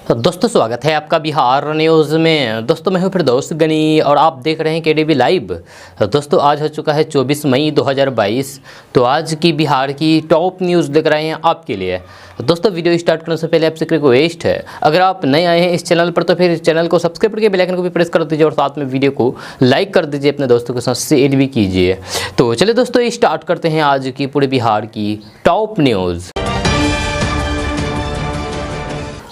दोस्तों स्वागत है आपका बिहार न्यूज़ में। दोस्तों मैं हूं फिरदौस गनी और आप देख रहे हैं केडीबी लाइव। दोस्तों आज हो चुका है 24 मई 2022। तो आज की बिहार की टॉप न्यूज़ देख रहे हैं आपके लिए। दोस्तों वीडियो स्टार्ट करने से पहले आपसे रिक्वेस्ट है, अगर आप नए आए हैं इस चैनल पर तो फिर चैनल को सब्सक्राइब करके बेल आइकन को भी प्रेस कर दीजिए और साथ में वीडियो को लाइक कर दीजिए, अपने दोस्तों के साथ शेयर भी कीजिए। तो चलिए दोस्तों स्टार्ट करते हैं आज की पूरे बिहार की टॉप न्यूज़।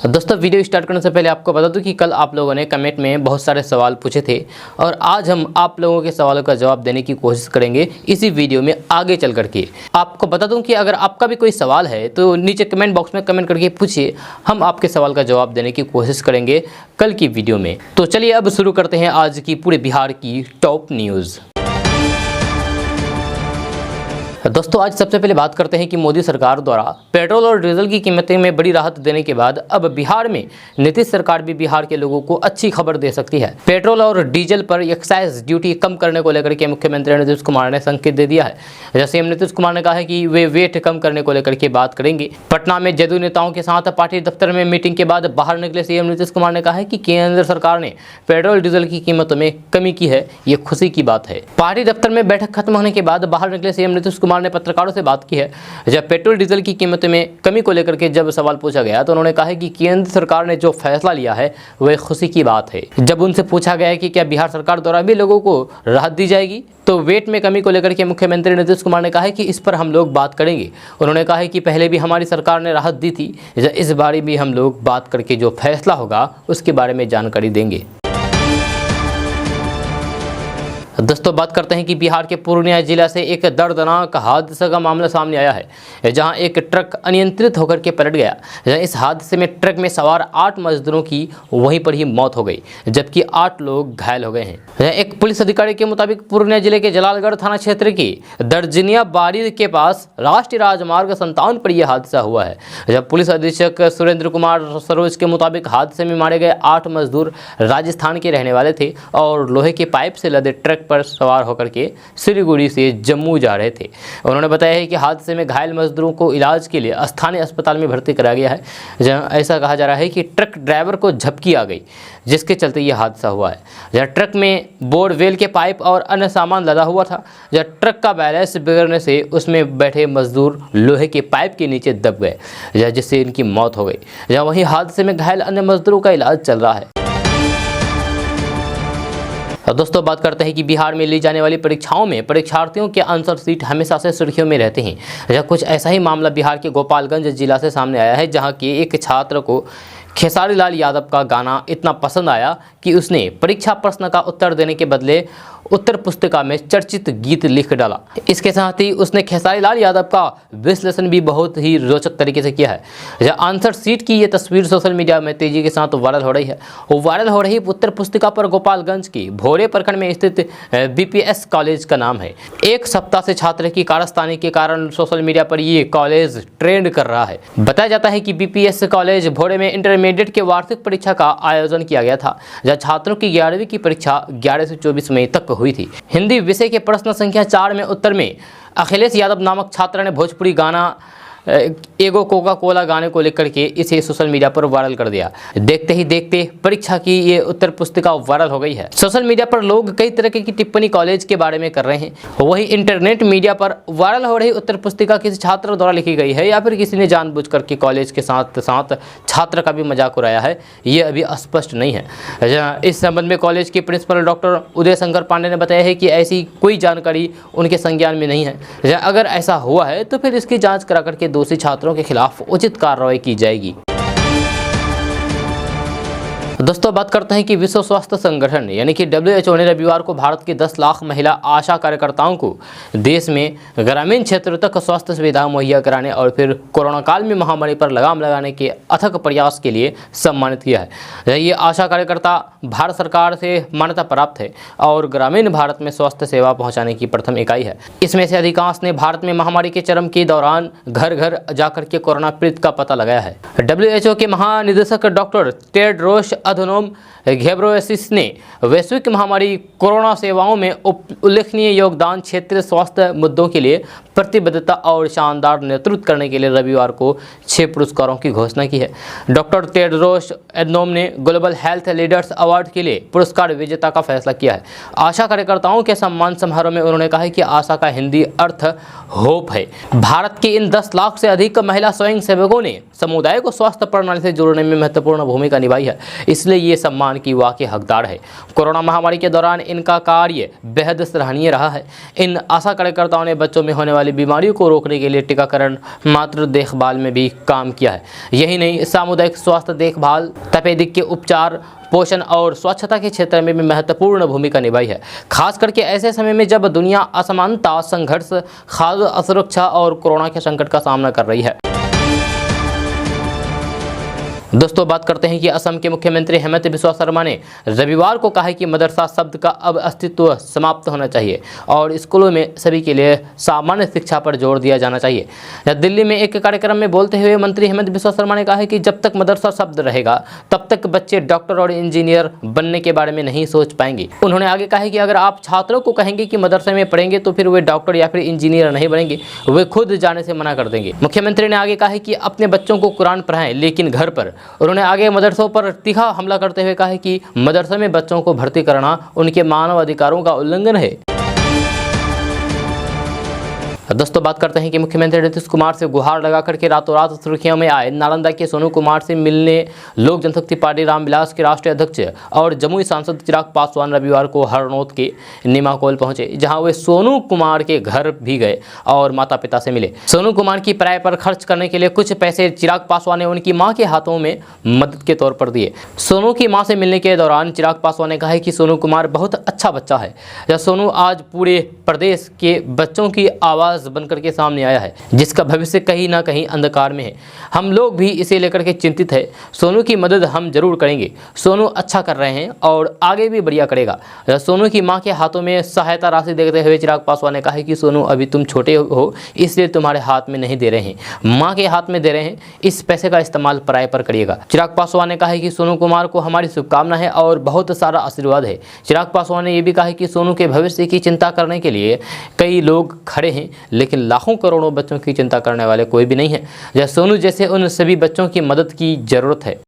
दोस्तों वीडियो स्टार्ट करने से पहले आपको बता दूं कि कल आप लोगों ने कमेंट में बहुत सारे सवाल पूछे थे और आज हम आप लोगों के सवालों का जवाब देने की कोशिश करेंगे इसी वीडियो में आगे चल करके। आपको बता दूं कि अगर आपका भी कोई सवाल है तो नीचे कमेंट बॉक्स में कमेंट करके पूछिए, हम आपके सवाल का जवाब देने की कोशिश करेंगे कल की वीडियो में। तो चलिए अब शुरू करते हैं आज की पूरे बिहार की टॉप न्यूज़। दोस्तों आज सबसे पहले बात करते हैं कि मोदी सरकार द्वारा पेट्रोल और डीजल की कीमतें में बड़ी राहत देने के बाद अब बिहार में नीतीश सरकार भी बिहार के लोगों को अच्छी खबर दे सकती है। पेट्रोल और डीजल पर एक्साइज ड्यूटी कम करने को लेकर के मुख्यमंत्री नीतीश कुमार ने संकेत दे दिया है। जैसे नीतीश कुमार ने कहा है कि वे वेट कम करने को लेकर के बात करेंगे। पटना में जदयू नेताओं के साथ पार्टी दफ्तर में मीटिंग के बाद बाहर निकले सीएम नीतीश कुमार ने कहा है कि केंद्र सरकार ने पेट्रोल डीजल की कीमतों में कमी की है, ये खुशी की बात है। पार्टी दफ्तर में बैठक खत्म होने के बाद बाहर निकले सीएम नीतीश कुमार ने पत्रकारों से बात की है। जब पेट्रोल डीजल की कीमतों में कमी को लेकर के जब सवाल पूछा गया तो उन्होंने कहा है कि केंद्र सरकार ने जो फैसला लिया है वह खुशी की बात है। जब उनसे पूछा गया है कि क्या बिहार सरकार द्वारा भी लोगों को राहत दी जाएगी तो वेट में कमी को लेकर के मुख्यमंत्री नीतीश कुमार ने कहा है कि इस पर हम लोग बात करेंगे। उन्होंने कहा है कि पहले भी हमारी सरकार ने राहत दी थी, इस बारे में हम लोग बात करके जो फैसला होगा उसके बारे में जानकारी देंगे। दोस्तों बात करते हैं कि बिहार के पूर्णिया जिला से एक दर्दनाक हादसे का मामला सामने आया है, जहां एक ट्रक अनियंत्रित होकर के पलट गया। इस हादसे में ट्रक में सवार 8 मजदूरों की वहीं पर ही मौत हो गई, जबकि 8 लोग घायल हो गए हैं। एक पुलिस अधिकारी के मुताबिक पूर्णिया जिले के जलालगढ़ थाना क्षेत्र की दर्जनिया बाड़ी के पास राष्ट्रीय राजमार्ग 57 पर यह हादसा हुआ है। जब पुलिस अधीक्षक सुरेंद्र कुमार सरोज के मुताबिक हादसे में मारे गए 8 मजदूर राजस्थान के रहने वाले थे और लोहे के पाइप से लदे ट्रक पर सवार होकर के सिलीगुड़ी से जम्मू जा रहे थे। उन्होंने बताया है कि हादसे में घायल मजदूरों को इलाज के लिए स्थानीय अस्पताल में भर्ती कराया गया है। जहां ऐसा कहा जा रहा है कि ट्रक ड्राइवर को झपकी आ गई, जिसके चलते यह हादसा हुआ है। जहां ट्रक में बोरवेल के पाइप और अन्य सामान लदा हुआ था। जहां ट्रक का बैलेंस बिगड़ने से उसमें बैठे मजदूर लोहे के पाइप के नीचे दब गए, जिससे इनकी मौत हो गई। जहां वहीं हादसे में घायल अन्य मजदूरों का इलाज चल रहा है। दोस्तों बात करते हैं कि बिहार में ली जाने वाली परीक्षाओं में परीक्षार्थियों के आंसर शीट हमेशा से सुर्खियों में रहते हैं। कुछ ऐसा ही मामला बिहार के गोपालगंज जिला से सामने आया है, जहां के एक छात्र को खेसारी लाल यादव का गाना इतना पसंद आया कि उसने परीक्षा प्रश्न का उत्तर देने के बदले उत्तर पुस्तिका में चर्चित गीत लिख डाला। इसके साथ ही उसने खेसारी लाल यादव का विश्लेषण भी बहुत ही रोचक तरीके से किया है। जब आंसर शीट की ये तस्वीर सोशल मीडिया में तेजी के साथ वायरल हो रही है। वायरल हो रही उत्तर पुस्तिका पर गोपालगंज की भोरे प्रखंड में स्थित बीपीएस कॉलेज का नाम है। एक सप्ताह से छात्र की कारस्तानी के कारण सोशल मीडिया पर ये कॉलेज ट्रेंड कर रहा है। बताया जाता है कि बीपीएस कॉलेज भोरे में इंटरमीडिएट के वार्षिक परीक्षा का आयोजन किया गया था, जहाँ छात्रों की 11वीं की परीक्षा 11 से 24 मई तक हुई थी। हिंदी विषय के प्रश्न संख्या 4 में उत्तर में अखिलेश यादव नामक छात्र ने भोजपुरी गाना एगो कोका कोला गाने को लेकर के इसे सोशल मीडिया पर वायरल कर दिया। देखते ही देखते परीक्षा की ये उत्तर पुस्तिका वायरल हो गई है। सोशल मीडिया पर लोग कई तरह की टिप्पणी कॉलेज के बारे में कर रहे हैं। वही इंटरनेट मीडिया पर वायरल हो रही उत्तर पुस्तिका किसी छात्र द्वारा लिखी गई है या फिर किसी ने जानबूझ करके कॉलेज के साथ साथ छात्र का भी मजाक उड़ाया है, ये अभी स्पष्ट नहीं है। इस संबंध में कॉलेज के प्रिंसिपल डॉक्टर उदय शंकर पांडे ने बताया है कि ऐसी कोई जानकारी उनके संज्ञान में नहीं है। अगर ऐसा हुआ है तो फिर इसकी जाँच करा करके दोषी छात्रों के खिलाफ उचित कार्रवाई की जाएगी। दोस्तों बात करते हैं कि विश्व स्वास्थ्य संगठन यानी कि WHO ने रविवार को भारत के 10 लाख महिला आशा कार्यकर्ताओं को देश में ग्रामीण क्षेत्रों तक स्वास्थ्य सुविधा मुहैया कराने और फिर कोरोना काल में महामारी पर लगाम लगाने के अथक प्रयास के लिए सम्मानित किया है। ये आशा कार्यकर्ता भारत सरकार से मान्यता प्राप्त है और ग्रामीण भारत में स्वास्थ्य सेवा पहुँचाने की प्रथम इकाई है। इसमें से अधिकांश ने भारत में महामारी के चरम के दौरान घर घर जाकर के कोरोना पीड़ित का पता लगाया है। WHO के महानिदेशक डॉक्टर टेड्रोस अधनोम घेब्रेयेसस ने वैश्विक महामारी कोरोना सेवाओं में उल्लेखनीय योगदान, क्षेत्रीय स्वास्थ्य मुद्दों के लिए प्रतिबद्धता और शानदार नेतृत्व करने के लिए रविवार को 6 पुरस्कारों की घोषणा की है। डॉक्टर टेड्रोस एधनोम ने ग्लोबल हेल्थ लीडर्स अवार्ड के लिए पुरस्कार विजेता का फैसला किया है। आशा कार्यकर्ताओं के सम्मान समारोह में उन्होंने कहा कि आशा का हिंदी अर्थ होप है। भारत के इन 10 लाख से अधिक महिला स्वयं सेवकों ने समुदाय को स्वास्थ्य प्रणाली से जोड़ने में महत्वपूर्ण भूमिका निभाई है, इसलिए ये सम्मान की वाकई हकदार है। कोरोना महामारी के दौरान इनका कार्य बेहद सराहनीय रहा है। इन आशा कार्यकर्ताओं ने बच्चों में होने वाली बीमारियों को रोकने के लिए टीकाकरण, मातृ देखभाल में भी काम किया है। यही नहीं, सामुदायिक स्वास्थ्य देखभाल, तपेदिक के उपचार, पोषण और स्वच्छता के क्षेत्र में भी महत्वपूर्ण भूमिका निभाई है, खास करके ऐसे समय में जब दुनिया असमानता, संघर्ष, खाद्य असुरक्षा और कोरोना के संकट का सामना कर रही है। दोस्तों, बात करते हैं कि असम के मुख्यमंत्री हेमंत बिस्वा शर्मा ने रविवार को कहा है कि मदरसा शब्द का अब अस्तित्व समाप्त होना चाहिए और स्कूलों में सभी के लिए सामान्य शिक्षा पर जोर दिया जाना चाहिए। दिल्ली में एक कार्यक्रम में बोलते हुए मंत्री हेमंत बिस्वा शर्मा ने कहा है कि जब तक मदरसा शब्द रहेगा तब तक बच्चे डॉक्टर और इंजीनियर बनने के बारे में नहीं सोच पाएंगे। उन्होंने आगे कहा है कि अगर आप छात्रों को कहेंगे कि मदरसे में पढ़ेंगे तो फिर वे डॉक्टर या फिर इंजीनियर नहीं बनेंगे, वे खुद जाने से मना कर देंगे। मुख्यमंत्री ने आगे कहा है कि अपने बच्चों को कुरान पढ़ाएं, लेकिन घर पर। उन्होंने आगे मदरसों पर तीखा हमला करते हुए कहा है कि मदरसे में बच्चों को भर्ती करना उनके मानव अधिकारों का उल्लंघन है। दोस्तों, बात करते हैं कि मुख्यमंत्री नीतीश कुमार से गुहार लगा करके रातों रात सुर्खियों में आए नालंदा के सोनू कुमार से मिलने लोक जनशक्ति पार्टी रामविलास के राष्ट्रीय अध्यक्ष और जमुई सांसद चिराग पासवान रविवार को हरनौत के निमाकोल पहुंचे, जहां वे सोनू कुमार के घर भी गए और माता पिता से मिले। सोनू कुमार की पढ़ाई पर खर्च करने के लिए कुछ पैसे चिराग पासवान ने उनकी मां के हाथों में मदद के तौर पर दिए। सोनू की मां से मिलने के दौरान चिराग पासवान ने कहा कि सोनू कुमार बहुत अच्छा बच्चा है। यह सोनू आज पूरे प्रदेश के बच्चों की आवाज बनकर के सामने आया है, जिसका भविष्य कहीं ना कहीं अंधकार में है। हम लोग भी इसे लेकर के चिंतित है। सोनू की मदद हम जरूर करेंगे। सोनू अच्छा कर रहे हैं और आगे भी बढ़िया करेगा। सोनू की मां के हाथों में सहायता राशि देते हुए चिराग पासवान ने कहा कि सोनू अभी तुम छोटे हो, इसलिए तुम्हारे हाथ में नहीं दे रहे हैं, मां के हाथ में दे रहे हैं। इस पैसे का इस्तेमाल पढ़ाई पर करिएगा। चिराग पासवान ने कहा कि सोनू कुमार को हमारी शुभकामना है और बहुत सारा आशीर्वाद है। चिराग पासवान ने यह भी कहा कि सोनू के भविष्य की चिंता करने के लिए कई लोग खड़े हैं, लेकिन लाखों करोड़ों बच्चों की चिंता करने वाले कोई भी नहीं है। या सोनू जैसे उन सभी बच्चों की मदद की जरूरत है।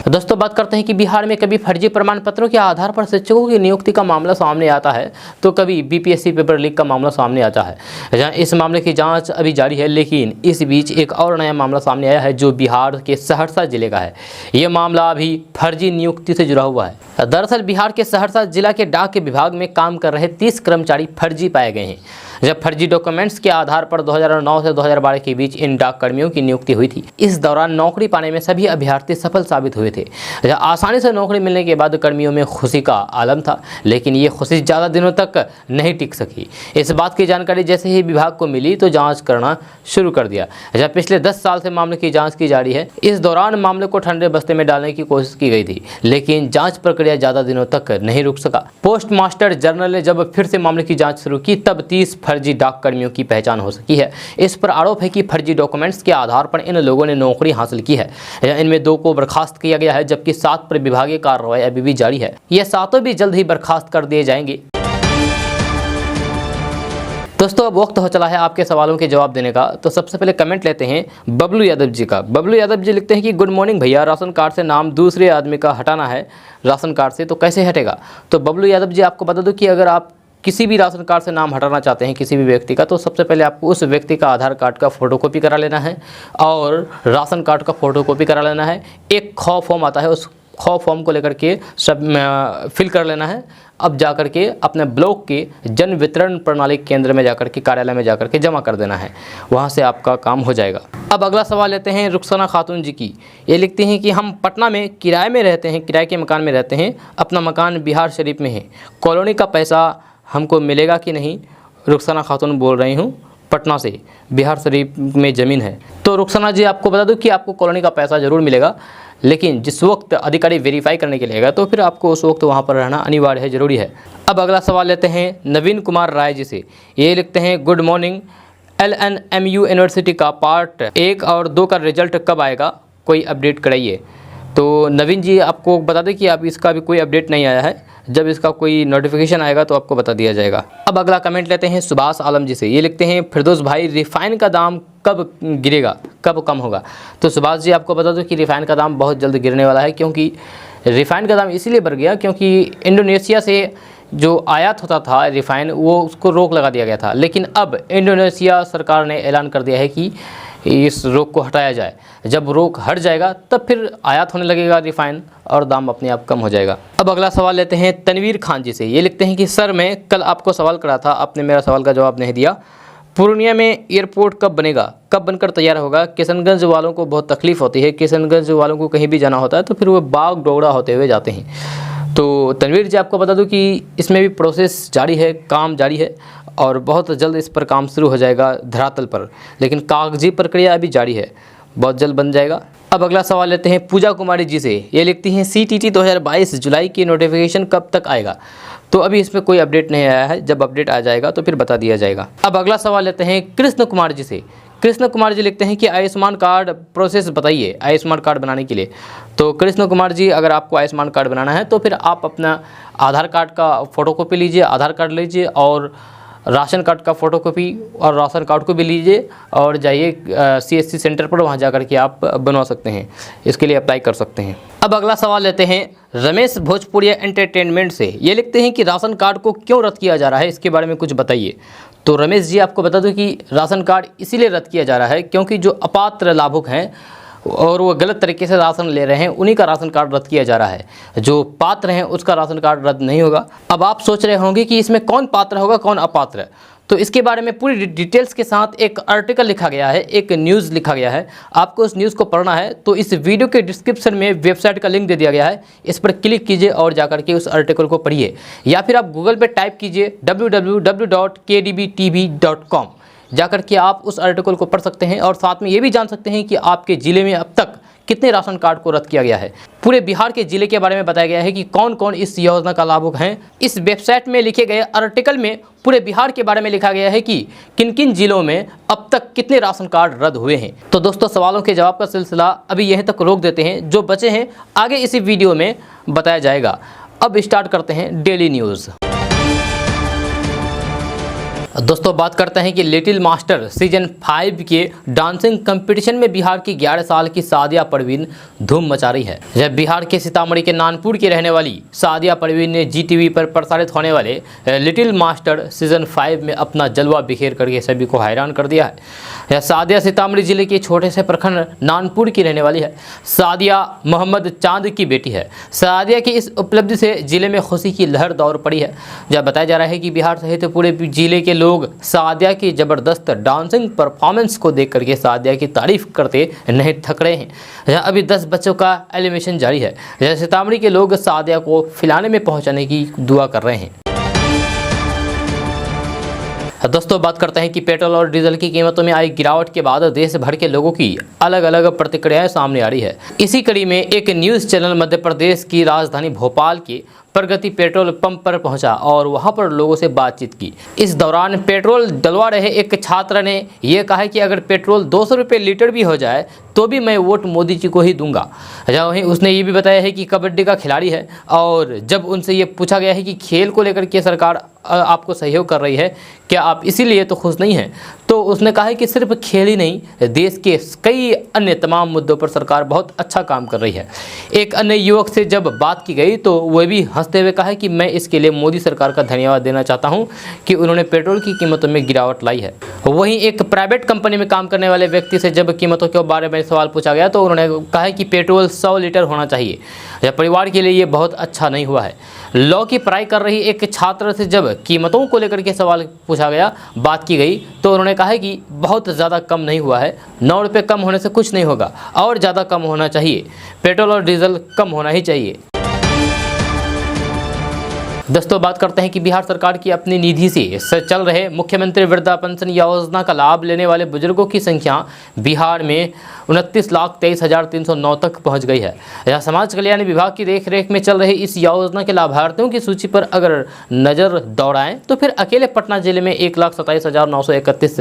दोस्तों, बात करते हैं कि बिहार में कभी फर्जी प्रमाण पत्रों के आधार पर शिक्षकों की नियुक्ति का मामला सामने आता है तो कभी बीपीएससी पेपर लीक का मामला सामने आता है। जहां इस मामले की जांच अभी जारी है, लेकिन इस बीच एक और नया मामला सामने आया है जो बिहार के सहरसा जिले का है। यह मामला अभी फर्जी नियुक्ति से जुड़ा हुआ है। दरअसल बिहार के सहरसा जिला के डाक विभाग में काम कर रहे 30 कर्मचारी फर्जी पाए गए हैं। जब फर्जी डॉक्यूमेंट्स के आधार पर 2009 से 2012 के बीच इन डाक कर्मियों की नियुक्ति हुई थी। इस दौरान नौकरी पाने में सभी अभ्यर्थी सफल साबित हुए थे। आसानी से नौकरी मिलने के बाद कर्मियों में खुशी का आलम था, लेकिन ये खुशी ज़्यादा दिनों तक नहीं टिक सकी। इस बात की जानकारी जैसे ही विभाग को मिली तो जांच करना शुरू कर दिया। जब पिछले 10 साल से मामले की जांच की जा रही है, इस दौरान मामले को ठंडे बस्ते में डालने की कोशिश की गई थी, लेकिन जांच प्रक्रिया ज़्यादा दिनों तक नहीं रुक सका। पोस्ट मास्टर जनरल ने जब फिर से मामले की जाँच शुरू की तब 30 फर्जी डाक कर्मियों की पहचान हो सकी है। इस पर आरोप है कि फर्जी डॉक्यूमेंट्स के आधार पर इन लोगों ने नौकरी हासिल की है। इनमें 2 को बर्खास्त किया गया है, जबकि 7 पर विभागीय कार्रवाई अभी भी जारी है। ये 7 भी जल्द ही बर्खास्त कर दिए जाएंगे। दोस्तों, अब वक्त हो चला है आपके सवालों के जवाब देने का। तो सबसे पहले कमेंट लेते हैं बबलू यादव जी का। बबलू यादव जी लिखते हैं कि गुड मॉर्निंग भैया, राशन कार्ड से नाम दूसरे आदमी का हटाना है राशन कार्ड से, तो कैसे हटेगा? तो बबलू यादव जी, आपको बता दूं कि अगर आप किसी भी राशन कार्ड से नाम हटाना चाहते हैं किसी भी व्यक्ति का, तो सबसे पहले आपको उस व्यक्ति का आधार कार्ड का फोटोकॉपी करा लेना है और राशन कार्ड का फोटोकॉपी करा लेना है। एक खौ फॉर्म आता है, उस खौ फॉर्म को लेकर के सब फिल कर लेना है। अब जाकर के अपने ब्लॉक के जन वितरण प्रणाली केंद्र में जाकर के, कार्यालय में जाकर के जमा कर देना है। वहाँ से आपका काम हो जाएगा। अब अगला सवाल लेते हैं रुखसाना खातून जी की। ये लिखती हैं कि हम पटना में किराए में रहते हैं, किराए के मकान में रहते हैं। अपना मकान बिहार शरीफ में है। कॉलोनी का पैसा हमको मिलेगा कि नहीं? रुखसाना खातून बोल रही हूँ पटना से, बिहार शरीफ में ज़मीन है। तो रुखसाना जी, आपको बता दूं कि आपको कॉलोनी का पैसा ज़रूर मिलेगा, लेकिन जिस वक्त अधिकारी वेरीफाई करने के लिए आएगा तो फिर आपको उस वक्त वहाँ पर रहना अनिवार्य है, ज़रूरी है। अब अगला सवाल लेते हैं नवीन कुमार राय जी से। ये लिखते हैं गुड मॉर्निंग, LNMU यूनिवर्सिटी का पार्ट 1 और 2 का रिजल्ट कब आएगा? कोई अपडेट कराइए। तो नवीन जी आपको बता दें कि अब इसका भी कोई अपडेट नहीं आया है, जब इसका कोई नोटिफिकेशन आएगा तो आपको बता दिया जाएगा। अब अगला कमेंट लेते हैं सुभाष आलम जी से। ये लिखते हैं फिरदौस भाई रिफाइन का दाम कब गिरेगा, कब कम होगा। तो सुभाष जी आपको बता दो कि रिफाइन का दाम बहुत जल्द गिरने वाला है, क्योंकि रिफाइन का दाम इसीलिए बढ़ गया क्योंकि इंडोनेशिया से जो आयात होता था रिफाइन, वो उसको रोक लगा दिया गया था। लेकिन अब इंडोनेशिया सरकार ने ऐलान कर दिया है कि इस रोक को हटाया जाए। जब रोक हट जाएगा तब फिर आयात होने लगेगा रिफाइन और दाम अपने आप कम हो जाएगा। अब अगला सवाल लेते हैं तनवीर खान जी से। ये लिखते हैं कि सर मैं कल आपको सवाल करा था, आपने मेरा सवाल का जवाब नहीं दिया। पूर्णिया में एयरपोर्ट कब बनेगा, कब बनकर तैयार होगा। किशनगंज वालों को बहुत तकलीफ होती है, किशनगंज वालों को कहीं भी जाना होता है तो फिर वो बाग डोगरा होते हुए जाते हैं। तो तनवीर जी आपको बता दूं कि इसमें भी प्रोसेस जारी है, काम जारी है और बहुत जल्द इस पर काम शुरू हो जाएगा धरातल पर, लेकिन कागजी प्रक्रिया अभी जारी है, बहुत जल्द बन जाएगा। अब अगला सवाल लेते हैं पूजा कुमारी जी से। ये लिखती हैं CTT 2022 जुलाई की नोटिफिकेशन कब तक आएगा। तो अभी इसमें कोई अपडेट नहीं आया है, जब अपडेट आ जाएगा तो फिर बता दिया जाएगा। अब अगला सवाल लेते हैं कृष्ण कुमार जी से। कृष्ण कुमार जी लिखते हैं कि आयुष्मान कार्ड प्रोसेस बताइए आयुष्मान कार्ड बनाने के लिए। तो कृष्ण कुमार जी अगर आपको आयुष्मान कार्ड बनाना है तो फिर आप अपना आधार कार्ड का फ़ोटोकॉपी लीजिए, आधार कार्ड लीजिए और राशन कार्ड का फ़ोटोकॉपी और राशन कार्ड को भी लीजिए और जाइए CSC सेंटर पर, वहाँ जाकर के आप बनवा सकते हैं, इसके लिए अप्लाई कर सकते हैं। अब अगला सवाल लेते हैं रमेश भोजपुरिया एंटरटेनमेंट से। ये लिखते हैं कि राशन कार्ड को क्यों रद्द किया जा रहा है, इसके बारे में कुछ बताइए। तो रमेश जी आपको बता दूं कि राशन कार्ड इसीलिए रद्द किया जा रहा है क्योंकि जो अपात्र लाभुक हैं और वो गलत तरीके से राशन ले रहे हैं, उन्हीं का राशन कार्ड रद्द किया जा रहा है। जो पात्र हैं उसका राशन कार्ड रद्द नहीं होगा। अब आप सोच रहे होंगे कि इसमें कौन पात्र होगा कौन अपात्र, तो इसके बारे में पूरी डिटेल्स के साथ एक आर्टिकल लिखा गया है, एक न्यूज़ लिखा गया है। आपको उस न्यूज़ को पढ़ना है तो इस वीडियो के डिस्क्रिप्शन में वेबसाइट का लिंक दे दिया गया है, इस पर क्लिक कीजिए और जाकर के उस आर्टिकल को पढ़िए, या फिर आप गूगल पे टाइप कीजिए www.kdbtv.com, जाकर के आप उस आर्टिकल को पढ़ सकते हैं और साथ में ये भी जान सकते हैं कि आपके ज़िले में अब तक कितने राशन कार्ड को रद्द किया गया है। पूरे बिहार के ज़िले के बारे में बताया गया है कि कौन कौन इस योजना का लाभुक हैं। इस वेबसाइट में लिखे गए आर्टिकल में पूरे बिहार के बारे में लिखा गया है कि किन किन जिलों में अब तक कितने राशन कार्ड रद्द हुए हैं। तो दोस्तों सवालों के जवाब का सिलसिला अभी यहीं तक रोक देते हैं, जो बचे हैं आगे इसी वीडियो में बताया जाएगा। अब स्टार्ट करते हैं डेली न्यूज़। दोस्तों बात करते हैं कि लिटिल मास्टर सीजन 5 के डांसिंग कंपटीशन में बिहार की 11 साल की सादिया परवीन धूम मचा रही है। जब बिहार के सीतामढ़ी के नानपुर की रहने वाली सादिया परवीन ने GTV पर प्रसारित होने वाले लिटिल मास्टर सीजन 5 में अपना जलवा बिखेर करके सभी को हैरान कर दिया है। यह सादिया सीतामढ़ी जिले के छोटे से प्रखंड नानपुर की रहने वाली है। सादिया मोहम्मद चांद की बेटी है। सादिया की इस उपलब्धि से जिले में खुशी की लहर दौड़ पड़ी है। जब बताया जा रहा है कि बिहार सहित पूरे जिले के लोग सादिया की ज़बरदस्त डांसिंग परफॉर्मेंस को देख करके सादिया की तारीफ करते नहीं थक रहे हैं। जहाँ अभी 10 बच्चों का एलिमिनेशन जारी है। जहाँ सीतामढ़ी के लोग सादिया को फिलाने में पहुंचाने की दुआ कर रहे हैं। दोस्तों बात करते हैं कि पेट्रोल और डीजल की कीमतों में आई गिरावट के बाद देश भर के लोगों की अलग अलग प्रतिक्रियाएं सामने आ रही है। इसी कड़ी में एक न्यूज़ चैनल मध्य प्रदेश की राजधानी भोपाल के प्रगति पेट्रोल पंप पर पहुंचा और वहां पर लोगों से बातचीत की। इस दौरान पेट्रोल डलवा रहे एक छात्र ने यह कहा कि अगर पेट्रोल 200 रुपये लीटर भी हो जाए तो भी मैं वोट मोदी जी को ही दूंगा। वहीं उसने ये भी बताया है कि कबड्डी का खिलाड़ी है और जब उनसे ये पूछा गया है कि खेल को लेकर के सरकार आपको सहयोग कर रही है, क्या आप इसीलिए तो खुश नहीं हैं, तो उसने कहा है कि सिर्फ खेल ही नहीं, देश के कई अन्य तमाम मुद्दों पर सरकार बहुत अच्छा काम कर रही है। एक अन्य युवक से जब बात की गई तो वह भी हंसते हुए कहा कि मैं इसके लिए मोदी सरकार का धन्यवाद देना चाहता हूं कि उन्होंने पेट्रोल की कीमतों में गिरावट लाई है। वहीं एक प्राइवेट कंपनी में काम करने वाले व्यक्ति से जब कीमतों के बारे में सवाल पूछा गया तो उन्होंने कहा कि पेट्रोल 100 लीटर होना चाहिए। यह परिवार के लिए ये बहुत अच्छा नहीं हुआ है। लॉ की पढ़ाई कर रही एक छात्र से जब कीमतों को लेकर के सवाल पूछा गया, बात की गई, तो उन्होंने कहा कि बहुत ज़्यादा कम नहीं हुआ है, 9 रुपये कम होने से कुछ नहीं होगा और ज़्यादा कम होना चाहिए, पेट्रोल और डीजल कम होना ही चाहिए। दोस्तों बात करते हैं कि बिहार सरकार की अपनी निधि से चल रहे मुख्यमंत्री वृद्धा पेंशन योजना का लाभ लेने वाले बुजुर्गों की संख्या बिहार में 29,23,309 तक पहुंच गई है। यह समाज कल्याण विभाग की देखरेख में चल रही इस योजना के लाभार्थियों की सूची पर अगर नजर दौड़ाएं तो फिर अकेले पटना जिले में 1,27,931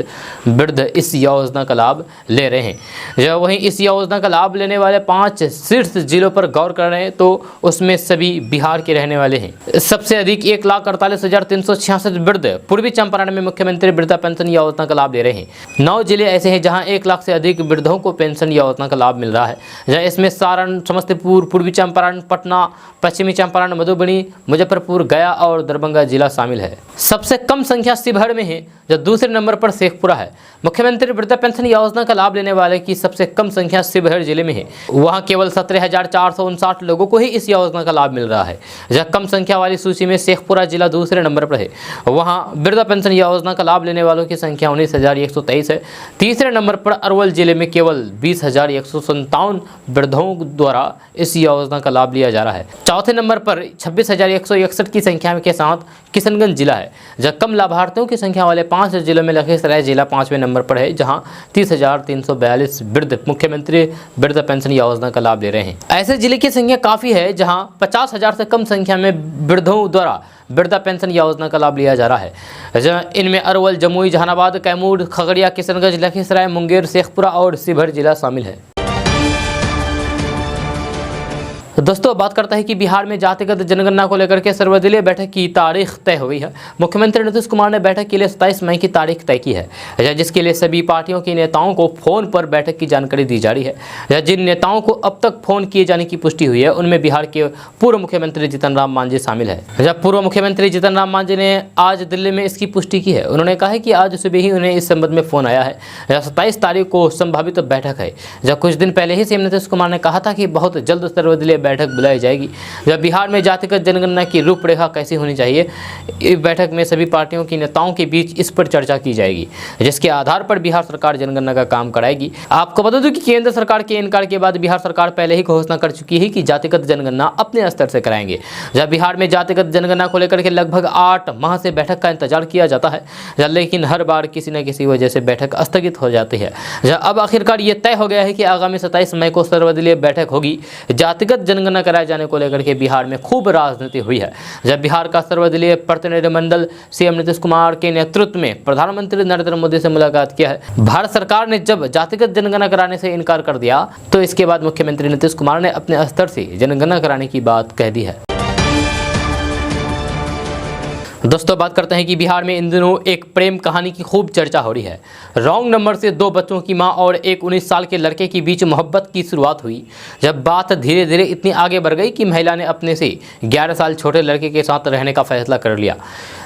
वृद्ध इस योजना का लाभ ले रहे हैं। जब वहीं इस योजना का लाभ लेने वाले 5 शीर्ष जिलों पर गौर करें तो उसमें सभी बिहार के रहने वाले हैं। सबसे अधिक 1,48,366 वृद्ध पूर्वी चंपारण में मुख्यमंत्री वृद्धा पेंशन योजना का लाभ ले रहे हैं। 9 जिले ऐसे हैं जहां 1 लाख से अधिक वृद्धों को पेंशन योजना का लाभ मिल रहा है, जहां इसमें सारण, समस्तीपुर, पूर्वी चंपारण, पटना, पश्चिमी चंपारण, मधुबनी, मुजफ्फरपुर, गया और दरभंगा जिला शामिल है। सबसे कम संख्या शिवहर में है, जो दूसरे नंबर पर शेखपुरा है। मुख्यमंत्री वृद्धा पेंशन योजना का लाभ लेने वाले की सबसे कम संख्या शिवहर जिले में है। वहां केवल 17,459 लोगों को ही इस योजना का लाभ मिल रहा है। जहां कम संख्या वाली सूची में शेखपुरा जिला दूसरे नंबर पर है। वहां वृद्धा पेंशन योजना का लाभ लेने वालों की संख्या 19,123 है। तीसरे नंबर पर अरवल जिले में केवल 20,157 वृद्धों द्वारा इस योजना का लाभ लिया जा रहा है। चौथे नंबर पर 26,161 की संख्या के साथ किशनगंज जिला है। जहां कम लाभार्थियों की संख्या वाले 5 जिलों में लखीसराय जिला 5वें नंबर पर है, जहां 30,342 वृद्ध मुख्यमंत्री वृद्धा पेंशन योजना का लाभ ले रहे हैं। ऐसे जिले की संख्या काफ़ी है जहां 50,000 से कम संख्या में वृद्धों द्वारा वृद्धा पेंशन योजना का लाभ लिया जा रहा है। जहां इनमें अरवल, जमुई, जहानाबाद, कैमूर, खगड़िया, किशनगंज, लखीसराय, मुंगेर, शेखपुरा और शिवहर जिला शामिल है। दोस्तों, बात करते हैं कि बिहार में जातिगत जनगणना को लेकर के सर्वदलीय बैठक की तारीख तय हो गई है। मुख्यमंत्री नीतीश कुमार ने बैठक के लिए 27 मई की तारीख तय की है, जिसके लिए सभी पार्टियों के नेताओं को फोन पर बैठक की जानकारी दी जा रही है। जिन नेताओं को अब तक फोन किए जाने की पुष्टि हुई है उनमें बिहार के पूर्व मुख्यमंत्री जीतन राम मांझी शामिल है। जब पूर्व मुख्यमंत्री जीतन राम मांझी ने आज दिल्ली में इसकी पुष्टि की है। उन्होंने कहा है कि आज सुबह ही उन्हें इस संबंध में फोन आया है। 27 तारीख को संभावित बैठक है। जब कुछ दिन पहले ही सीएम नीतीश कुमार ने कहा था कि बहुत जल्द सर्वदलीय बैठक बुलाई जाएगी। जब बिहार में जातिगत जनगणना की रूपरेखा कैसी होनी चाहिए, इस बैठक में सभी पार्टियों के नेताओं के बीच इस पर चर्चा की जाएगी, जिसके आधार पर बिहार सरकार जनगणना का काम कराएगी। आपको बता दूं कि केंद्र सरकार के इनकार के बाद बिहार सरकार पहले ही घोषणा कर चुकी है कि जातिगत जनगणना अपने स्तर से कराएंगे। जब बिहार में जातिगत जनगणना को लेकर के लगभग 8 माह से बैठक का इंतजार किया जाता है, लेकिन हर बार किसी न किसी वजह से बैठक स्थगित हो जाती है। अब आखिरकार ये तय हो गया है कि आगामी 27 मई को सर्वदलीय बैठक होगी। जातिगत जनगणना कराए जाने को लेकर के बिहार में खूब राजनीति हुई है। जब बिहार का सर्वदलीय प्रतिनिधिमंडल सीएम नीतीश कुमार के नेतृत्व में प्रधानमंत्री नरेंद्र मोदी से मुलाकात किया है। भारत सरकार ने जब जातिगत जनगणना कराने से इनकार कर दिया तो इसके बाद मुख्यमंत्री नीतीश कुमार ने अपने स्तर से जनगणना कराने की बात कह दी है। दोस्तों, बात करते हैं कि बिहार में इन दिनों एक प्रेम कहानी की खूब चर्चा हो रही है। रॉन्ग नंबर से 2 बच्चों की मां और एक 19 साल के लड़के के बीच मोहब्बत की शुरुआत हुई। जब बात धीरे धीरे इतनी आगे बढ़ गई कि महिला ने अपने से 11 साल छोटे लड़के के साथ रहने का फैसला कर लिया।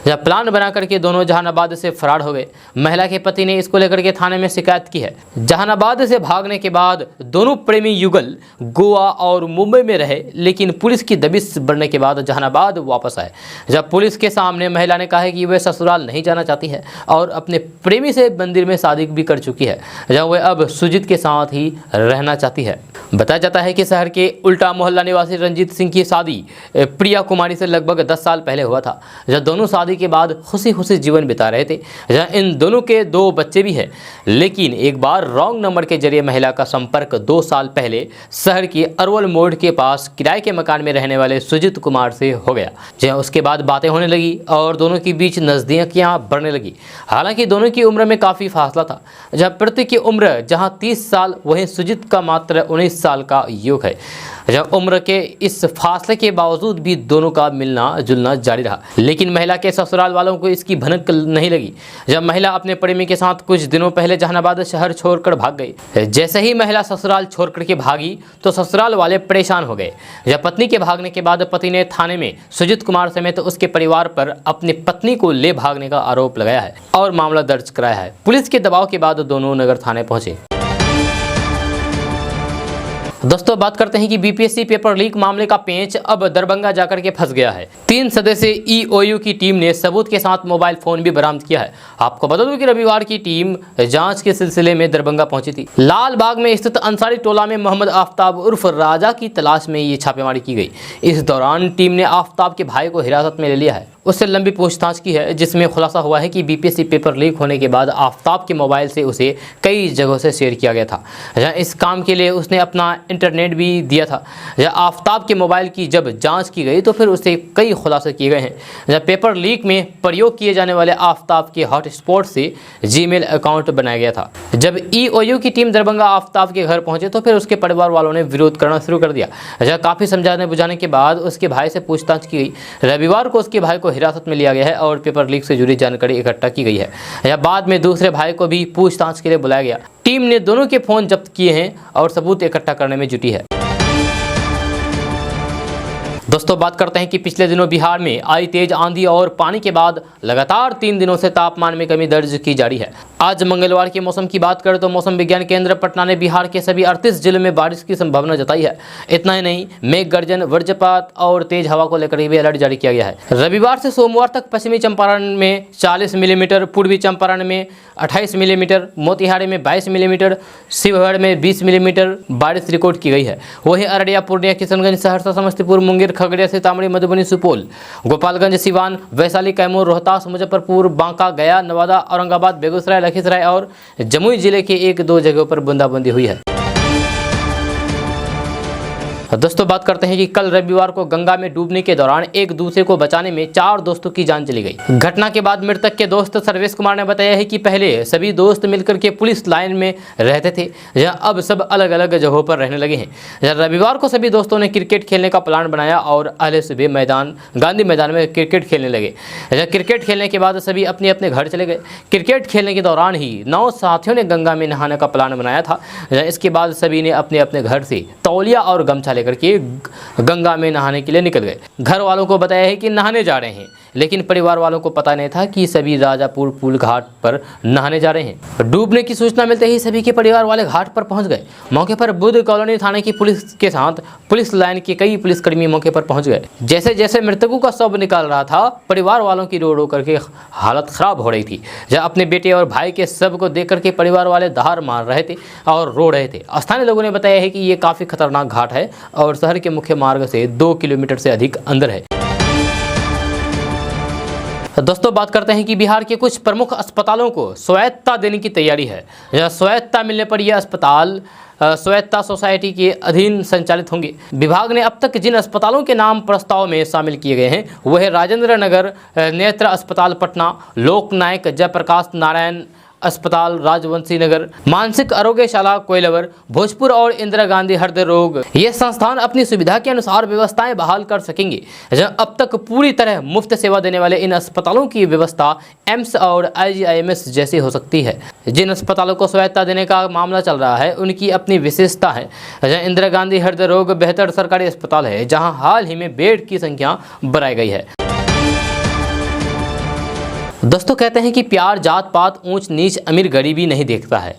जब प्लान बना करके दोनों जहानाबाद से फरार हो गए। महिला के पति ने इसको लेकर के थाने में शिकायत की है। जहानाबाद से भागने के बाद दोनों प्रेमी युगल गोवा और मुंबई में रहे, लेकिन पुलिस की दबिश बढ़ने के बाद जहानाबाद वापस आए। जब पुलिस के सामने महिला ने कहा है कि वह ससुराल नहीं जाना चाहती है और अपने प्रेमी से मंदिर में शादी भी कर चुकी है, जब वह अब सुजीत के साथ ही रहना चाहती है। बताया जाता है कि शहर के उल्टा मोहल्ला निवासी रंजीत सिंह की शादी प्रिया कुमारी से लगभग 10 साल पहले हुआ था। जब दोनों शादी के बाद खुशी खुशी जीवन बिता रहे थे। जहाँ इन दोनों के 2 बच्चे भी हैं, लेकिन एक बार रॉन्ग नंबर के जरिए महिला का संपर्क 2 साल पहले शहर के अरवल मोड़ के पास किराए के मकान में रहने वाले सुजीत कुमार से हो गया। जहाँ उसके बाद बातें होने लगी और दोनों के बीच नज़दीकियाँ बढ़ने लगी। हालांकि दोनों की उम्र में काफ़ी फासला था। जब प्रति की उम्र जहाँ 30 साल, वहीं सुजीत का मात्र 19 साल का योग है। जब उम्र के इस फासले के बावजूद भी दोनों का मिलना जुलना जारी रहा, लेकिन महिला के ससुराल वालों को इसकी भनक नहीं लगी। जब महिला अपने प्रेमी के साथ कुछ दिनों पहले जहानाबाद शहर छोड़कर भाग गई। जैसे ही महिला ससुराल छोड़कर के भागी तो ससुराल वाले परेशान हो गए। जब पत्नी के भागने के बाद पति ने थाने में सुजीत कुमार समेत उसके परिवार पर अपनी पत्नी को ले भागने का आरोप लगाया है और मामला दर्ज कराया है। पुलिस के दबाव के बाद दोनों नगर थाने पहुंचे। दोस्तों, बात करते हैं कि बीपीएससी पेपर लीक मामले का पेंच अब दरभंगा जाकर के फंस गया है। 3 सदस्यीय ईओयू की टीम ने सबूत के साथ मोबाइल फोन भी बरामद किया है। आपको बता दूं कि रविवार की टीम जांच के सिलसिले में दरभंगा पहुंची थी। लाल बाग में स्थित अंसारी टोला में मोहम्मद आफ्ताब उर्फ राजा की तलाश में ये छापेमारी की गई। इस दौरान टीम ने आफ्ताब के भाई को हिरासत में ले लिया है। उससे लंबी पूछताछ की है, जिसमें खुलासा हुआ है कि बीपीएससी पेपर लीक होने के बाद आफ्ताब के मोबाइल से उसे कई जगहों से शेयर किया गया था। जहाँ इस काम के लिए उसने अपना इंटरनेट भी दिया था। जहाँ आफ्ताब के मोबाइल की जब जांच की गई तो फिर उससे कई खुलासे किए गए हैं। जहाँ पेपर लीक में प्रयोग किए जाने वाले आफ्ताब के हॉटस्पॉट से जीमेल अकाउंट बनाया गया था। जब ईओयू की टीम दरभंगा आफ्ताब के घर पहुंचे तो फिर उसके परिवार वालों ने विरोध करना शुरू कर दिया। जहाँ काफ़ी समझाने बुझाने के बाद उसके भाई से पूछताछ की गई। रविवार को उसके भाई को हिरासत में लिया गया है और पेपर लीक से जुड़ी जानकारी इकट्ठा की गई है। या बाद में दूसरे भाई को भी पूछताछ के लिए बुलाया गया। टीम ने दोनों के फोन जब्त किए हैं और सबूत इकट्ठा करने में जुटी है। दोस्तों, बात करते हैं कि पिछले दिनों बिहार में आई तेज आंधी और पानी के बाद लगातार 3 दिनों से तापमान में कमी दर्ज की जा रही है। आज मंगलवार के मौसम की बात करें तो मौसम विज्ञान केंद्र पटना ने बिहार के सभी 38 जिलों में बारिश की संभावना जताई है। इतना ही नहीं, मेघ गर्जन, वज्रपात और तेज हवा को लेकर भी अलर्ट जारी किया गया है। रविवार से सोमवार तक पश्चिमी चंपारण में 40 मिलीमीटर, पूर्वी चंपारण में 28 मिलीमीटर, मोतिहारी में 22 मिलीमीटर, शिवहर में 20 मिलीमीटर बारिश रिकॉर्ड की गई है। वहीं अररिया, पूर्णिया, किशनगंज, सहरसा, समस्तीपुर, मुंगेर, खगड़िया, सीतामढ़ी, मधुबनी, सुपौल, गोपालगंज, सिवान, वैशाली, कैमूर, रोहतास, मुजफ्फरपुर, बांका, गया, नवादा, औरंगाबाद, बेगूसराय, लखीसराय और जमुई जिले के 1-2 जगहों पर बूंदाबांदी हुई है। दोस्तों, बात करते हैं कि कल रविवार को गंगा में डूबने के दौरान एक दूसरे को बचाने में 4 दोस्तों की जान चली गई। घटना के बाद मृतक के दोस्त सर्वेश कुमार ने बताया है कि पहले सभी दोस्त मिलकर के पुलिस लाइन में रहते थे, जहां अब सब अलग अलग जगहों पर रहने लगे हैं। रविवार को सभी दोस्तों ने क्रिकेट खेलने का प्लान बनाया और अहले सुबह गांधी मैदान में क्रिकेट खेलने लगे। क्रिकेट खेलने के बाद सभी अपने अपने घर चले गए। क्रिकेट खेलने के दौरान ही 9 साथियों ने गंगा में नहाने का प्लान बनाया था। इसके बाद सभी ने अपने अपने घर से तौलिया और गमछा लेकर के गंगा में नहाने के लिए निकल गए। घर वालों को बताया है कि नहाने जा रहे हैं, लेकिन परिवार वालों को पता नहीं था कि सभी राजापुर पुल घाट पर नहाने जा रहे हैं। डूबने की सूचना मिलते ही सभी के परिवार वाले घाट पर पहुंच गए। मौके पर बुद्ध कॉलोनी थाने की पुलिस के साथ पुलिस लाइन के कई पुलिसकर्मी मौके पर पहुंच गए। जैसे जैसे मृतकों का शव निकाल रहा था, परिवार वालों की रो रो करके हालत खराब हो रही थी। जब अपने बेटे और भाई के शव को देख करके परिवार वाले दहाड़ मार रहे थे और रो रहे थे। स्थानीय लोगों ने बताया है कि ये काफी खतरनाक घाट है और शहर के मुख्य मार्ग से 2 किलोमीटर से अधिक अंदर है। दोस्तों, बात करते हैं कि बिहार के कुछ प्रमुख अस्पतालों को स्वायत्तता देने की तैयारी है। स्वायत्तता मिलने पर यह अस्पताल स्वायत्तता सोसाइटी के अधीन संचालित होंगे। विभाग ने अब तक जिन अस्पतालों के नाम प्रस्ताव में शामिल किए गए हैं वह राजेंद्र नगर नेत्र अस्पताल पटना, लोकनायक जयप्रकाश नारायण अस्पताल राजवंशी नगर, मानसिक आरोग्यशाला कोइलवर, भोजपुर और इंदिरा गांधी हृदय रोग। ये संस्थान अपनी सुविधा के अनुसार व्यवस्थाएं बहाल कर सकेंगे। अब तक पूरी तरह मुफ्त सेवा देने वाले इन अस्पतालों की व्यवस्था एम्स और IGIMS जैसी हो सकती है। जिन अस्पतालों को स्वायत्तता देने का मामला चल रहा है उनकी अपनी विशेषता है। इंदिरा गांधी हृदय रोग बेहतर सरकारी अस्पताल है, जहाँ हाल ही में बेड की संख्या बढ़ाई गई है। दोस्तों, कहते हैं कि प्यार जात पात ऊंच नीच अमीर गरीबी नहीं देखता है।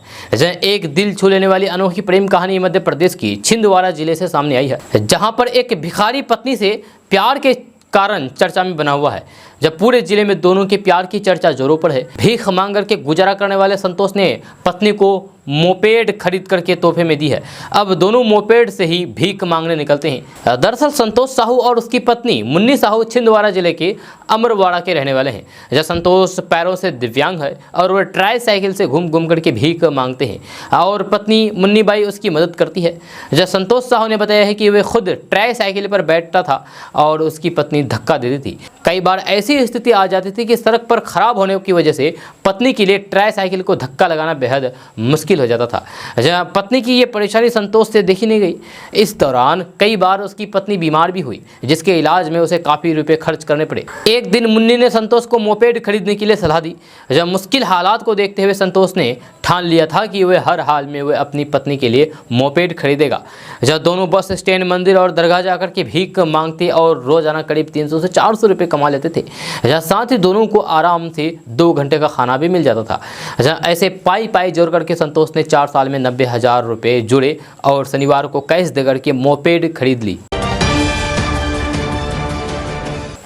एक दिल छू लेने वाली अनोखी प्रेम कहानी मध्य प्रदेश की छिंदवाड़ा जिले से सामने आई है, जहां पर एक भिखारी पत्नी से प्यार के कारण चर्चा में बना हुआ है। जब पूरे जिले में दोनों के प्यार की चर्चा जोरों पर है। भीख मांग करके गुजारा करने वाले संतोष ने पत्नी को मोपेड खरीद करके तोहफे में दी है। अब दोनों मोपेड से ही भीख मांगने निकलते हैं। दरअसल संतोष साहू और उसकी पत्नी मुन्नी साहू छिंदवाड़ा जिले के अमरवाड़ा के रहने वाले हैं। जब संतोष पैरों से दिव्यांग है और वह ट्राई साइकिल से घूम घूम करके भीख मांगते हैं और पत्नी मुन्नी बाई उसकी मदद करती है। जब संतोष साहू ने बताया है कि वह खुद ट्राई साइकिल पर बैठता था और उसकी पत्नी धक्का देती थी। कई बार ऐसी स्थिति आ जाती थी कि सड़क पर खराब होने की वजह से पत्नी के लिए ट्राई साइकिल को धक्का लगाना बेहद मुश्किल हो जाता था। जब पत्नी की ये परेशानी संतोष से देखी नहीं गई। इस दौरान कई बार उसकी पत्नी बीमार भी हुई, जिसके इलाज में उसे काफ़ी रुपए खर्च करने पड़े। एक दिन मुन्नी ने संतोष को मोपेड खरीदने के लिए सलाह दी। जब मुश्किल हालात को देखते हुए संतोष ने ठान लिया था कि वह हर हाल में वह अपनी पत्नी के लिए मोपेड खरीदेगा। जब दोनों बस स्टैंड, मंदिर और दरगाह जाकर के भीख मांगते और रोजाना करीब 300 से 400 रुपये कमा लेते थे। जहाँ साथ ही दोनों को आराम से 2 घंटे का खाना भी मिल जाता था। जहाँ ऐसे पाई पाई जोड़ करके संतोष ने 4 साल में 90,000 रुपये जुड़े और शनिवार को कैश देकर के मोपेड खरीद ली।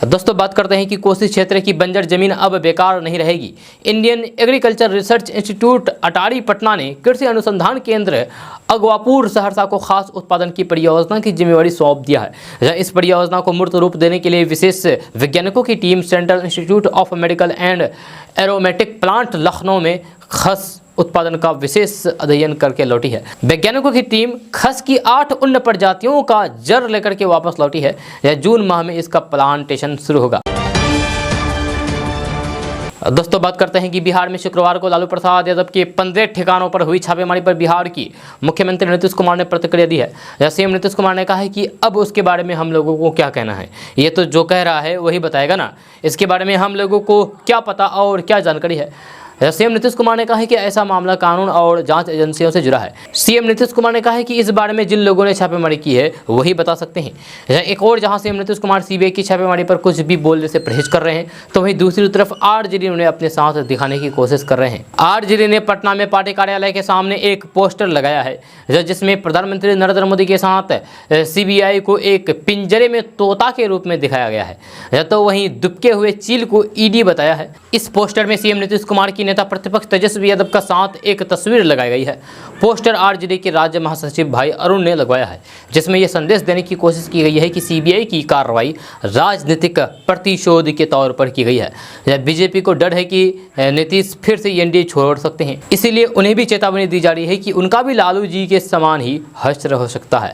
दोस्तों बात करते हैं कि कोसी क्षेत्र की बंजर जमीन अब बेकार नहीं रहेगी। इंडियन एग्रीकल्चर रिसर्च इंस्टीट्यूट अटारी पटना ने कृषि अनुसंधान केंद्र अगवापुर सहरसा को खास उत्पादन की परियोजना की जिम्मेवारी सौंप दिया है। इस परियोजना को मूर्त रूप देने के लिए विशेष वैज्ञानिकों की team central institute of medical and aromatic plant Lucknow में खस उत्पादन का विशेष अध्ययन करके लौटी है। वैज्ञानिकों की टीम खस की 8 उन्नत प्रजातियों का जड़ लेकर के वापस लौटी है। यह जून माह में इसका प्लांटेशन शुरू होगा। दोस्तों बात करते हैं कि बिहार में शुक्रवार को लालू प्रसाद यादव के 15 ठिकानों पर हुई छापेमारी पर बिहार की मुख्यमंत्री नीतीश कुमार ने प्रतिक्रिया दी है। सीएम नीतीश कुमार ने कहा है कि अब उसके बारे में हम लोगों को क्या कहना है, ये तो जो कह रहा है वही बताएगा ना, इसके बारे में हम लोगों को क्या पता और क्या जानकारी है। सीएम नीतीश कुमार ने कहा है कि ऐसा मामला कानून और जांच एजेंसियों से जुड़ा है। सीएम नीतीश कुमार ने कहा है कि इस बारे में जिन लोगों ने छापेमारी की है वही बता सकते हैं। एक और जहां सीएम नीतीश कुमार सीबीआई की छापेमारी पर कुछ भी बोलने से परहेज कर रहे हैं, तो वहीं दूसरी तरफ आरजेडी उन्हें अपने साथ दिखाने की कोशिश कर रहे हैं। आरजेडी ने पटना में पार्टी कार्यालय के सामने एक पोस्टर लगाया है जिसमें प्रधानमंत्री नरेंद्र मोदी के साथ सीबीआई को एक पिंजरे में तोता के रूप में दिखाया गया है, तो वहीं दुबके हुए चील को ईडी बताया है। इस पोस्टर में सीएम नीतीश कुमार की नेता प्रतिपक्ष तेजस्वी यादव का साथ एक तस्वीर लगाई गई है। पोस्टर आरजेडी के राज्य महासचिव भाई अरुण ने लगवाया है, जिसमें यह संदेश देने की कोशिश की गई है कि सीबीआई की कार्रवाई राजनीतिक प्रतिशोध के तौर पर की गई है। बीजेपी को डर है कि नीतीश फिर से एनडीए छोड़ सकते हैं, इसीलिए उन्हें भी चेतावनी दी जा रही है कि उनका भी लालू जी के समान ही हश्र हो सकता है।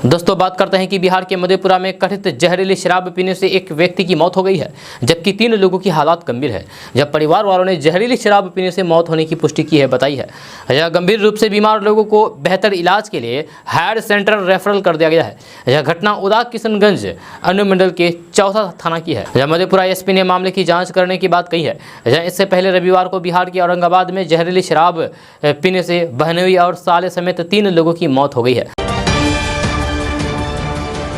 दोस्तों बात करते हैं कि बिहार के मधेपुरा में कथित जहरीली शराब पीने से एक व्यक्ति की मौत हो गई है, जबकि 3 लोगों की हालत गंभीर है। जब परिवार वालों ने जहरीली शराब पीने से मौत होने की पुष्टि की है, बताई है। यह गंभीर रूप से बीमार लोगों को बेहतर इलाज के लिए हायर सेंटर रेफरल कर दिया गया है। यह घटना उदा किशनगंज अनुमंडल के चौसा थाना की है। यह मधेपुरा एसपी ने मामले की जाँच करने की बात कही है। इससे पहले रविवार को बिहार के औरंगाबाद में जहरीली शराब पीने से बहनोई और साले समेत 3 लोगों की मौत हो गई है।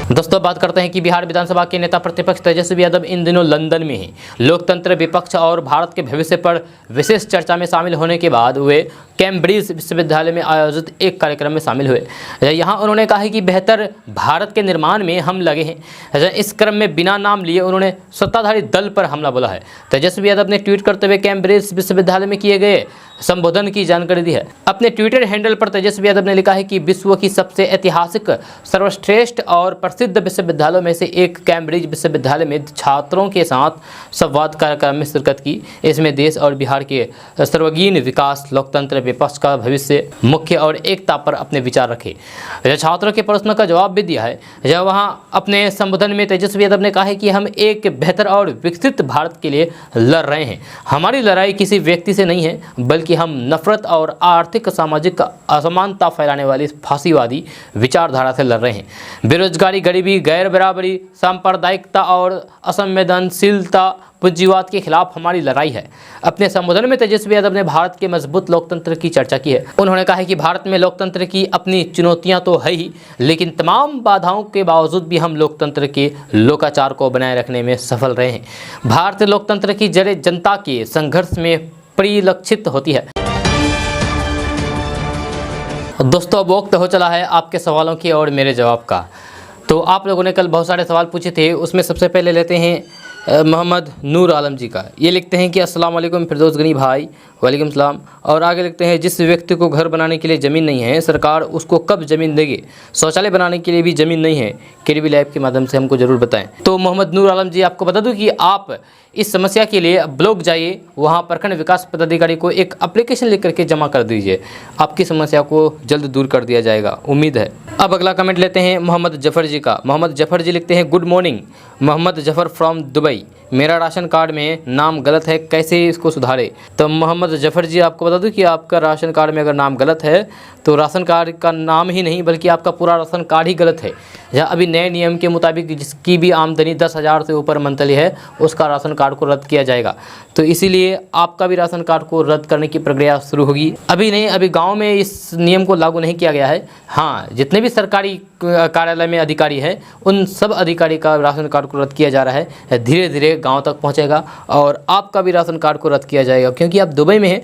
दोस्तों बात करते हैं कि बिहार विधानसभा के नेता प्रतिपक्ष तेजस्वी यादव इन दिनों लंदन में हैं। लोकतंत्र, विपक्ष और भारत के भविष्य पर विशेष चर्चा में शामिल होने के बाद वे कैम्ब्रिज विश्वविद्यालय में आयोजित एक कार्यक्रम में शामिल हुए। यहाँ उन्होंने कहा है कि बेहतर भारत के निर्माण में हम लगे हैं। इस क्रम में बिना नाम लिए उन्होंने सत्ताधारी दल पर हमला बोला है। तेजस्वी यादव ने ट्वीट करते हुए कैम्ब्रिज विश्वविद्यालय में किए गए संबोधन की जानकारी दी है। अपने ट्विटर हैंडल पर तेजस्वी यादव ने लिखा है कि विश्व की सबसे ऐतिहासिक, सर्वश्रेष्ठ और प्रसिद्ध विश्वविद्यालयों में से एक कैम्ब्रिज विश्वविद्यालय में छात्रों के साथ संवाद कार्यक्रम में शिरकत की। इसमें देश और बिहार के सर्वांगीण विकास, लोकतंत्र, विपक्ष का भविष्य, मुख्य और एकता पर अपने विचार रखे। छात्रों के प्रश्नों का जवाब भी दिया है। जब वहां अपने संबोधन में तेजस्वी यादव ने कहा है कि हम एक बेहतर और विकसित भारत के लिए लड़ रहे हैं। हमारी लड़ाई किसी व्यक्ति से नहीं है, बल्कि हम नफरत और आर्थिक सामाजिक असमानता फैलाने वाली फांसीवादी विचारधारा से लड़ रहे हैं। बेरोजगारी, गरीबी, गैर बराबरी, सांप्रदायिकता और असंवेदनशीलता, पूंजीवाद के खिलाफ हमारी लड़ाई है। अपने संबोधन में तेजस्वी यादव ने भारत के मजबूत लोकतंत्र की चर्चा की है। उन्होंने कहा है कि भारत में लोकतंत्र की अपनी चुनौतियां तो है ही, लेकिन तमाम बाधाओं के बावजूद भी हम लोकतंत्र के लोकाचार को बनाए रखने में सफल रहे हैं। भारतीय लोकतंत्र की जड़ें जनता के संघर्ष में परिलक्षित होती है। दोस्तों अब वक्त हो चला है आपके सवालों की और मेरे जवाब का। तो आप लोगों ने कल बहुत सारे सवाल पूछे थे, उसमें सबसे पहले लेते हैं मोहम्मद नूर आलम जी का। ये लिखते हैं कि अस्सलाम वालेकुम फिरदौस गनी भाई। वालेकुम सलाम। और आगे लिखते हैं, जिस व्यक्ति को घर बनाने के लिए ज़मीन नहीं है, सरकार उसको कब ज़मीन देगी? शौचालय बनाने के लिए भी ज़मीन नहीं है, केरीबी लैब के माध्यम से हमको ज़रूर बताएं। तो मोहम्मद नूर आलम जी, आपको बता दूं कि आप इस समस्या के लिए ब्लॉक जाइए, वहाँ प्रखंड विकास पदाधिकारी को एक एप्लीकेशन लिख करके जमा कर दीजिए, आपकी समस्या को जल्द दूर कर दिया जाएगा, उम्मीद है। अब अगला कमेंट लेते हैं मोहम्मद जफ़र जी का। मोहम्मद जफ़र जी लिखते हैं, good morning, Mohammad Zafar from Dubai. मेरा राशन कार्ड में नाम गलत है, कैसे इसको सुधारे? तो मोहम्मद जफ़र जी, आपको बता दूं कि आपका राशन कार्ड में अगर नाम गलत है तो राशन कार्ड का नाम ही नहीं बल्कि आपका पूरा राशन कार्ड ही गलत है। या अभी नए नियम के मुताबिक जिसकी भी आमदनी 10,000 से ऊपर मंथली है उसका राशन कार्ड को रद्द किया जाएगा। तो इसीलिए आपका भी राशन कार्ड को रद्द करने की प्रक्रिया शुरू होगी। अभी नहीं, अभी गांव में इस नियम को लागू नहीं किया गया है। हाँ, जितने भी सरकारी कार्यालय में अधिकारी हैं उन सब अधिकारी का राशन कार्ड को रद्द किया जा रहा है। धीरे धीरे गांव तक पहुंचेगा और आपका भी राशन कार्ड को रद्द किया जाएगा, क्योंकि आप दुबई में हैं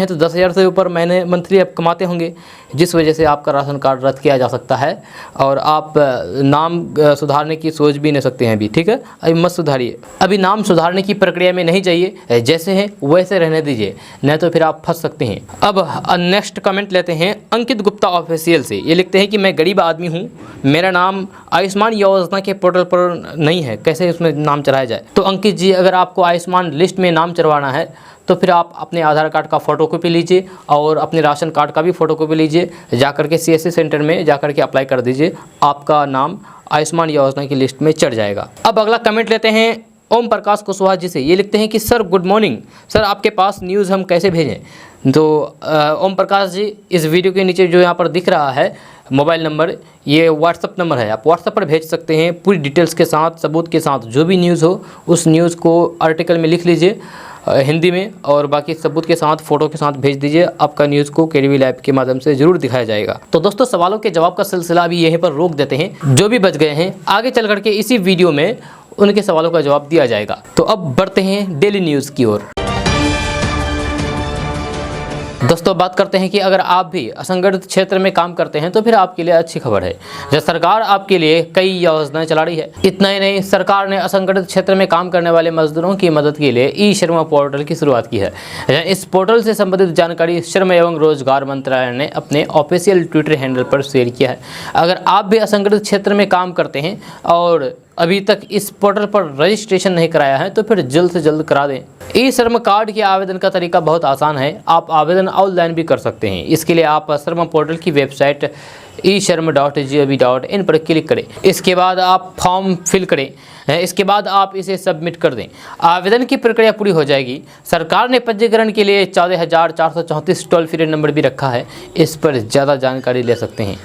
तो 10,000 से ऊपर महीने मंथली आप कमाते होंगे, जिस वजह से आपका राशन कार्ड रद्द किया जा सकता है और आप नाम सुधारने की सोच भी नहीं सकते हैं अभी। ठीक है, अभी मत सुधारिए, अभी नाम सुधारने की प्रक्रिया में नहीं जाइए, जैसे हैं वैसे रहने दीजिए, नहीं तो फिर आप फंस सकते हैं। अब नेक्स्ट कमेंट लेते हैं अंकित गुप्ता ऑफिशियल से। ये लिखते हैं कि मैं गरीब आदमी हूँ, मेरा नाम आयुष्मान योजना के पोर्टल पर नहीं है, कैसे उसमें नाम चढ़ाया जाए। तो अंकित जी, अगर आपको आयुष्मान लिस्ट में नाम चढ़वाना है तो फिर आप अपने आधार कार्ड का फ़ोटोकॉपी लीजिए और अपने राशन कार्ड का भी फ़ोटोकॉपी लीजिए, जाकर के CSC सेंटर में जाकर के अप्लाई कर दीजिए, आपका नाम आयुष्मान योजना की लिस्ट में चढ़ जाएगा। अब अगला कमेंट लेते हैं ओम प्रकाश कुशवाहा जी से। ये लिखते हैं कि सर गुड मॉर्निंग सर, आपके पास न्यूज़ हम कैसे भेजें। तो ओम प्रकाश जी, इस वीडियो के नीचे जो यहाँ पर दिख रहा है मोबाइल नंबर, ये व्हाट्सअप नंबर है, आप व्हाट्सअप पर भेज सकते हैं पूरी डिटेल्स के साथ, सबूत के साथ। जो भी न्यूज़ हो उस न्यूज़ को आर्टिकल में लिख लीजिए हिंदी में और बाकी सबूत के साथ, फ़ोटो के साथ भेज दीजिए। आपका न्यूज़ को केडीवी लाइव के माध्यम से जरूर दिखाया जाएगा। तो दोस्तों, सवालों के जवाब का सिलसिला अभी यहीं पर रोक देते हैं। जो भी बच गए हैं आगे चल करके इसी वीडियो में उनके सवालों का जवाब दिया जाएगा। तो अब बढ़ते हैं डेली न्यूज़ की ओर। दोस्तों, बात करते हैं कि अगर आप भी असंगठित क्षेत्र में काम करते हैं तो फिर आपके लिए अच्छी खबर है। जब सरकार आपके लिए कई योजनाएं चला रही है। इतना ही नहीं, सरकार ने असंगठित क्षेत्र में काम करने वाले मजदूरों की मदद के लिए ई-श्रम पोर्टल की शुरुआत की है। इस पोर्टल से संबंधित जानकारी श्रम एवं रोजगार मंत्रालय ने अपने ऑफिशियल ट्विटर हैंडल पर शेयर किया है। अगर आप भी असंगठित क्षेत्र में काम करते हैं और अभी तक इस पोर्टल पर रजिस्ट्रेशन नहीं कराया है तो फिर जल्द से जल्द करा दें। ई-श्रम कार्ड के आवेदन का तरीका बहुत आसान है, आप आवेदन ऑनलाइन भी कर सकते हैं। इसके लिए आप श्रम पोर्टल की वेबसाइट e-shram.gov.in पर क्लिक करें। इसके बाद आप फॉर्म फिल करें, इसके बाद आप इसे सबमिट कर दें। आवेदन की प्रक्रिया पूरी हो जाएगी। सरकार ने पंजीकरण के लिए 14,434 टोल फ्री नंबर भी रखा है, इस पर ज़्यादा जानकारी ले सकते हैं।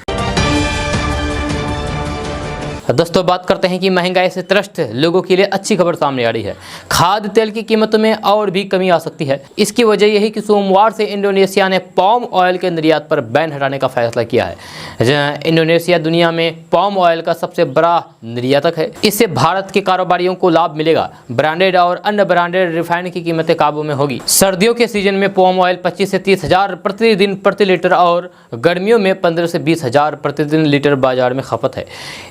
दोस्तों, बात करते हैं कि महंगाई से त्रस्त लोगों के लिए अच्छी खबर सामने आ रही है। खाद्य तेल की कीमतों में और भी कमी आ सकती है। इसकी वजह यही कि सोमवार से इंडोनेशिया ने पाम ऑयल के निर्यात पर बैन हटाने का फैसला किया है। इंडोनेशिया दुनिया में पाम ऑयल का सबसे बड़ा निर्यातक है। इससे भारत के कारोबारियों को लाभ मिलेगा। ब्रांडेड और अन्य ब्रांडेड रिफाइंड की कीमतें काबू में होगी। सर्दियों के सीजन में पाम ऑयल 25 से 30 हज़ार प्रतिदिन प्रति लीटर और गर्मियों में 15 से 20 हज़ार प्रतिदिन लीटर बाजार में खपत है।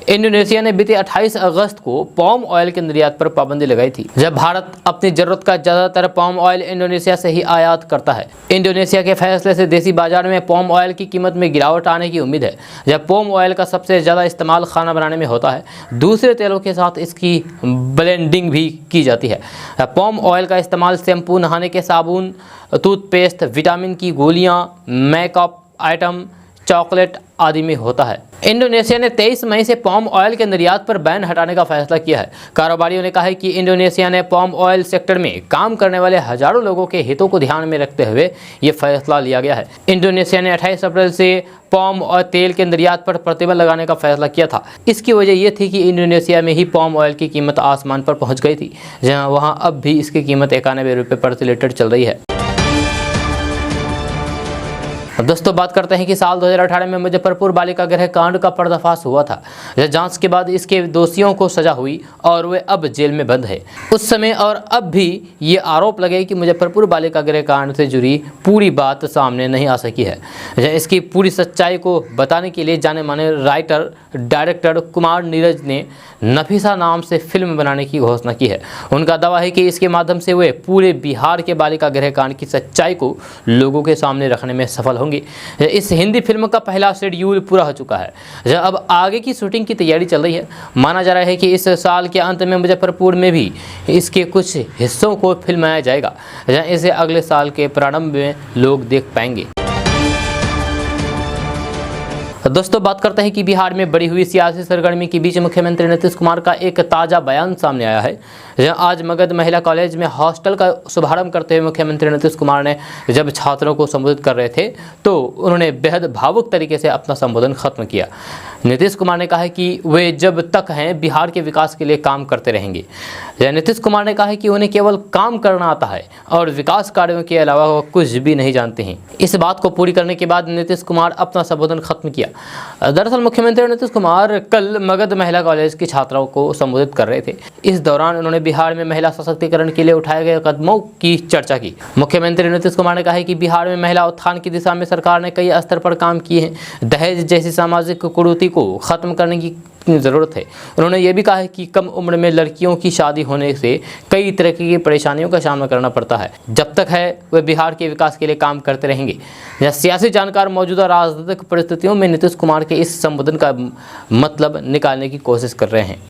इंडोनेशिया ने बीते 28 अगस्त को पाम ऑयल के निर्यात पर पाबंदी लगाई थी, जब भारत अपनी जरूरत का ज्यादातर पाम ऑयल इंडोनेशिया से ही आयात करता है। इंडोनेशिया के फैसले से देसी बाजार में पाम ऑयल की कीमत में गिरावट आने की उम्मीद है। जब पाम ऑयल का सबसे ज़्यादा इस्तेमाल खाना बनाने में होता है, दूसरे तेलों के साथ इसकी ब्लेंडिंग भी की जाती है। पाम ऑयल का इस्तेमाल शैम्पू, नहाने के साबुन, टूथपेस्ट, विटामिन की गोलियाँ, मेकअप आइटम, चॉकलेट आदि में होता है। इंडोनेशिया ने 23 मई से पाम ऑयल के निर्यात पर बैन हटाने का फैसला किया है। कारोबारियों ने कहा है कि इंडोनेशिया ने पाम ऑयल सेक्टर में काम करने वाले हजारों लोगों के हितों को ध्यान में रखते हुए ये फैसला लिया गया है। इंडोनेशिया ने 28 अप्रैल से पाम और तेल के निर्यात पर प्रतिबंध लगाने का फैसला किया था। इसकी वजह यह थी कि इंडोनेशिया में ही पाम ऑयल की कीमत आसमान पर पहुँच गई थी, जहाँ वहाँ अब भी इसकी कीमत 91 रुपये प्रति लीटर चल रही है। दोस्तों, बात करते हैं कि साल 2018 में मुजफ्फरपुर बालिका गृह कांड का पर्दाफाश हुआ था। जांच के बाद इसके दोषियों को सजा हुई और वे अब जेल में बंद है। उस समय और अब भी ये आरोप लगे कि मुजफ्फरपुर बालिका गृह कांड से जुड़ी पूरी बात सामने नहीं आ सकी है। इसकी पूरी सच्चाई को बताने के लिए जाने माने राइटर डायरेक्टर कुमार नीरज ने नफीसा नाम से फिल्म बनाने की घोषणा की है। उनका दावा है कि इसके माध्यम से वे पूरे बिहार के बालिका गृह कांड की सच्चाई को लोगों के सामने रखने में सफल होंगे। इस हिंदी फिल्म का पहला शेड्यूल पूरा हो चुका है। अब आगे की शूटिंग की तैयारी चल रही है। माना जा रहा है कि इस साल के अंत में मुजफ्फरपुर में भी इसके कुछ हिस्सों को फिल्माया जाएगा। इसे अगले साल के प्रारंभ में लोग देख पाएंगे। दोस्तों, बात करते हैं कि बिहार में बढ़ी हुई सियासी सरगर्मी के बीच मुख्यमंत्री नीतीश कुमार का एक ताज़ा बयान सामने आया है। आज मगध महिला कॉलेज में हॉस्टल का शुभारंभ करते हुए मुख्यमंत्री नीतीश कुमार ने जब छात्रों को संबोधित कर रहे थे तो उन्होंने बेहद भावुक तरीके से अपना संबोधन खत्म किया। नीतीश कुमार ने कहा है कि वे जब तक हैं बिहार के विकास के लिए काम करते रहेंगे। नीतीश कुमार ने कहा है कि उन्हें केवल काम करना आता है और विकास कार्यों के अलावा वो कुछ भी नहीं जानते हैं। इस बात को पूरी करने के बाद नीतीश कुमार अपना संबोधन खत्म किया। दरअसल मुख्यमंत्री नीतीश कुमार कल मगध महिला कॉलेज की छात्राओं को संबोधित कर रहे थे। इस दौरान उन्होंने बिहार में महिला सशक्तिकरण के लिए उठाए गए कदमों की चर्चा की। मुख्यमंत्री नीतीश कुमार ने कहा है कि बिहार में महिला उत्थान की दिशा में सरकार ने कई स्तर पर काम किए हैं। दहेज जैसी सामाजिक कुरीति को खत्म करने की ज़रूरत है। उन्होंने ये भी कहा है कि कम उम्र में लड़कियों की शादी होने से कई तरह की परेशानियों का सामना करना पड़ता है। जब तक है वे बिहार के विकास के लिए काम करते रहेंगे। यह सियासी जानकार मौजूदा राजनीतिक परिस्थितियों में नीतीश कुमार के इस संबोधन का मतलब निकालने की कोशिश कर रहे हैं।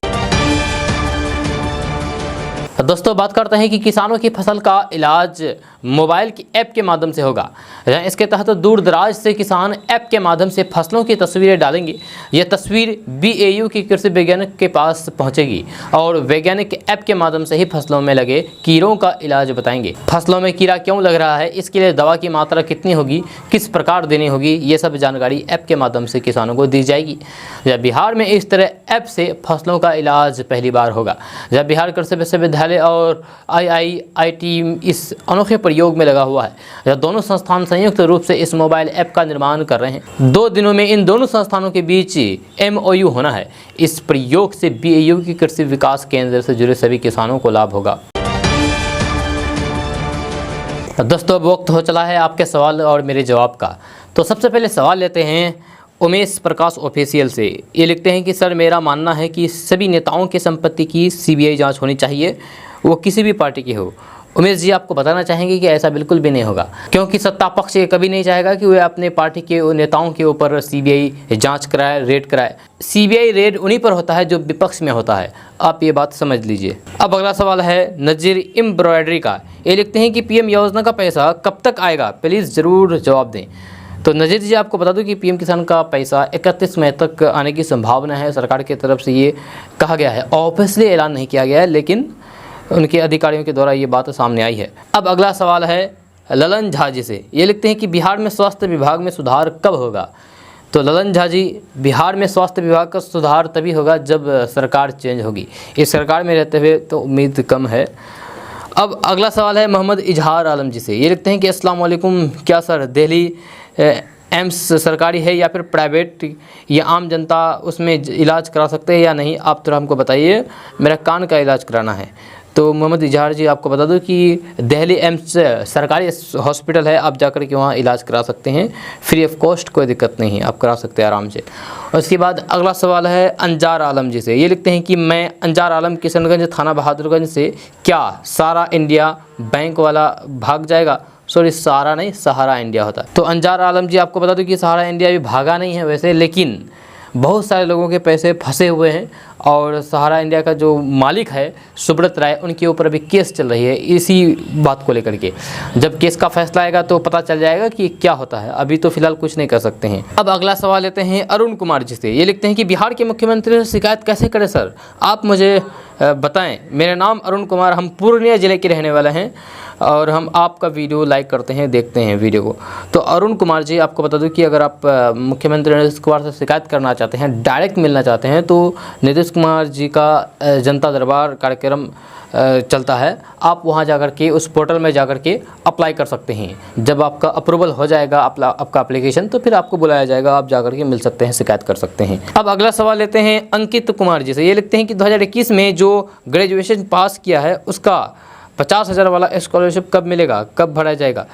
दोस्तों बात करते हैं कि किसानों की फसल का इलाज मोबाइल की ऐप के माध्यम से होगा। इसके तहत दूर दराज से किसान ऐप के माध्यम से फसलों की तस्वीरें डालेंगे। यह तस्वीर BAU के कृषि वैज्ञानिक के पास पहुंचेगी और वैज्ञानिक ऐप के माध्यम से ही फसलों में लगे कीड़ों का इलाज बताएंगे। फसलों में कीड़ा क्यों लग रहा है, इसके लिए दवा की मात्रा कितनी होगी, किस प्रकार देनी होगी, ये सब जानकारी ऐप के माध्यम से किसानों को दी जाएगी। जब बिहार में इस तरह ऐप से फसलों का इलाज पहली बार होगा। जब बिहार कृषि विश्वविद्यालय और IIIT इस अनोखे प्रयोग में लगा हुआ है। यह दोनों संस्थान संयुक्त रूप से इस मोबाइल ऐप का निर्माण कर रहे हैं। 2 दिनों में इन दोनों संस्थानों के बीच MOU होना है। इस प्रयोग से BAU की कृषि विकास केंद्र से जुड़े सभी किसानों को लाभ होगा। दोस्तों अब वक्त हो चला है आपके सवाल और मेरे जवाब का। तो सबसे पहले सवाल लेते हैं उमेश प्रकाश ऑफिशियल से। ये लिखते हैं कि सर मेरा मानना है कि सभी नेताओं की संपत्ति की CBI जांच होनी चाहिए, वो किसी भी पार्टी की हो। उमेश जी आपको बताना चाहेंगे कि ऐसा बिल्कुल भी नहीं होगा, क्योंकि सत्ता पक्ष ये कभी नहीं चाहेगा कि वह अपने पार्टी के नेताओं के ऊपर CBI जांच कराए, रेड कराए। CBI रेड उन्हीं पर होता है जो विपक्ष में होता है, आप ये बात समझ लीजिए। अब अगला सवाल है नज़ीर एम्ब्रॉयडरी का। ये लिखते हैं कि PM योजना का पैसा कब तक आएगा, प्लीज़ ज़रूर जवाब दें। तो नज़ीर जी आपको बता दूं कि PM किसान का पैसा 31 मई तक आने की संभावना है। सरकार की तरफ से ये कहा गया है, ऑफिशियली ऐलान नहीं किया गया है, लेकिन उनके अधिकारियों के द्वारा ये बात सामने आई है। अब अगला सवाल है ललन झा जी से। ये लिखते हैं कि बिहार में स्वास्थ्य विभाग में सुधार कब होगा। तो ललन झा जी, बिहार में स्वास्थ्य विभाग का सुधार तभी होगा जब सरकार चेंज होगी। इस सरकार में रहते हुए तो उम्मीद कम है। अब अगला सवाल है मोहम्मद इजहार आलम जी से। ये लिखते हैं कि अस्सलाम वालेकुम, क्या सर दिल्ली एम्स सरकारी है या फिर प्राइवेट, या आम जनता उसमें इलाज करा सकते हैं या नहीं, आप थोड़ा हमको बताइए, मेरा कान का इलाज कराना है। तो मोहम्मद इजहार जी आपको बता दूं कि दिल्ली एम्स सरकारी हॉस्पिटल है, आप जाकर के वहाँ इलाज करा सकते हैं, फ्री ऑफ कॉस्ट, कोई दिक्कत नहीं है, आप करा सकते हैं आराम से। और उसके बाद अगला सवाल है अंजार आलम जी से। ये लिखते हैं कि मैं अंजार आलम किशनगंज थाना बहादुरगंज से, क्या सारा इंडिया बैंक वाला भाग जाएगा? सॉरी, सहारा नहीं, सहारा इंडिया होता है। तो अंजार आलम जी आपको बता दूं कि सहारा इंडिया भी भागा नहीं है वैसे, लेकिन बहुत सारे लोगों के पैसे फंसे हुए हैं और सहारा इंडिया का जो मालिक है सुब्रत राय, उनके ऊपर अभी केस चल रही है इसी बात को लेकर के। जब केस का फैसला आएगा तो पता चल जाएगा कि क्या होता है, अभी तो फिलहाल कुछ नहीं कर सकते हैं। अब अगला सवाल लेते हैं अरुण कुमार जी से। ये लिखते हैं कि बिहार के मुख्यमंत्री से शिकायत कैसे करें सर, आप मुझे बताएं। मेरा नाम अरुण कुमार, हम पूर्णिया ज़िले के रहने वाले हैं और हम आपका वीडियो लाइक करते हैं, देखते हैं वीडियो को। तो अरुण कुमार जी आपको बता दूं कि अगर आप मुख्यमंत्री नीतीश कुमार से शिकायत करना चाहते हैं, डायरेक्ट मिलना चाहते हैं, तो नीतीश कुमार जी का जनता दरबार कार्यक्रम चलता है। आप वहां जाकर के उस पोर्टल में जाकर के अप्लाई कर सकते हैं। जब आपका अप्रूवल हो जाएगा आपका एप्लीकेशन, तो फिर आपको बुलाया जाएगा, आप जाकर के मिल सकते हैं, शिकायत कर सकते हैं। अब अगला सवाल लेते हैं अंकित कुमार जी से। ये लिखते हैं कि 2021 में जो ग्रेजुएशन पास किया है उसका 50,000 वाला स्कॉलरशिप कब मिलेगा, कब भरा जाएगा?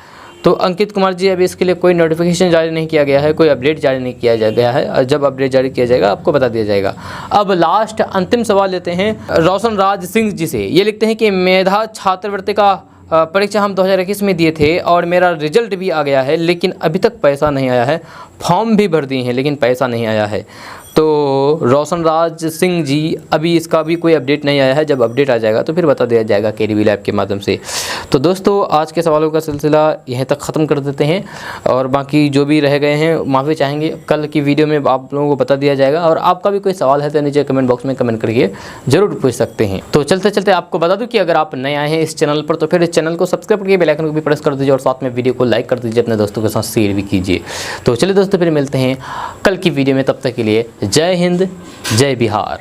तो अंकित कुमार जी, अभी इसके लिए कोई नोटिफिकेशन जारी नहीं किया गया है, कोई अपडेट जारी नहीं किया गया है, और जब अपडेट जारी किया जाएगा आपको बता दिया जाएगा। अब लास्ट अंतिम सवाल लेते हैं रोशन राज सिंह जी से। ये लिखते हैं कि मेधा छात्रवृत्ति का परीक्षा हम 2021 में दिए थे और मेरा रिजल्ट भी आ गया है, लेकिन अभी तक पैसा नहीं आया है। फॉर्म भी भर दिए हैं लेकिन पैसा नहीं आया है। तो रोशन राज सिंह जी, अभी इसका भी कोई अपडेट नहीं आया है, जब अपडेट आ जाएगा तो फिर बता दिया जाएगा केडीबी लैब के माध्यम से। तो दोस्तों आज के सवालों का सिलसिला यहीं तक ख़त्म कर देते हैं और बाकी जो भी रह गए हैं माफ़ी चाहेंगे, कल की वीडियो में आप लोगों को बता दिया जाएगा। और आपका भी कोई सवाल है तो नीचे कमेंट बॉक्स में कमेंट करके ज़रूर पूछ सकते हैं। तो चलते चलते आपको बता दूँ कि अगर आप नए आए हैं इस चैनल पर तो फिर इस चैनल को सब्सक्राइब करके बेल आइकन को भी प्रेस कर दीजिए और साथ में वीडियो को लाइक कर दीजिए, अपने दोस्तों के साथ शेयर भी कीजिए। तो चलिए दोस्तों फिर मिलते हैं कल की वीडियो में, तब तक के लिए जय हिंद, जय बिहार।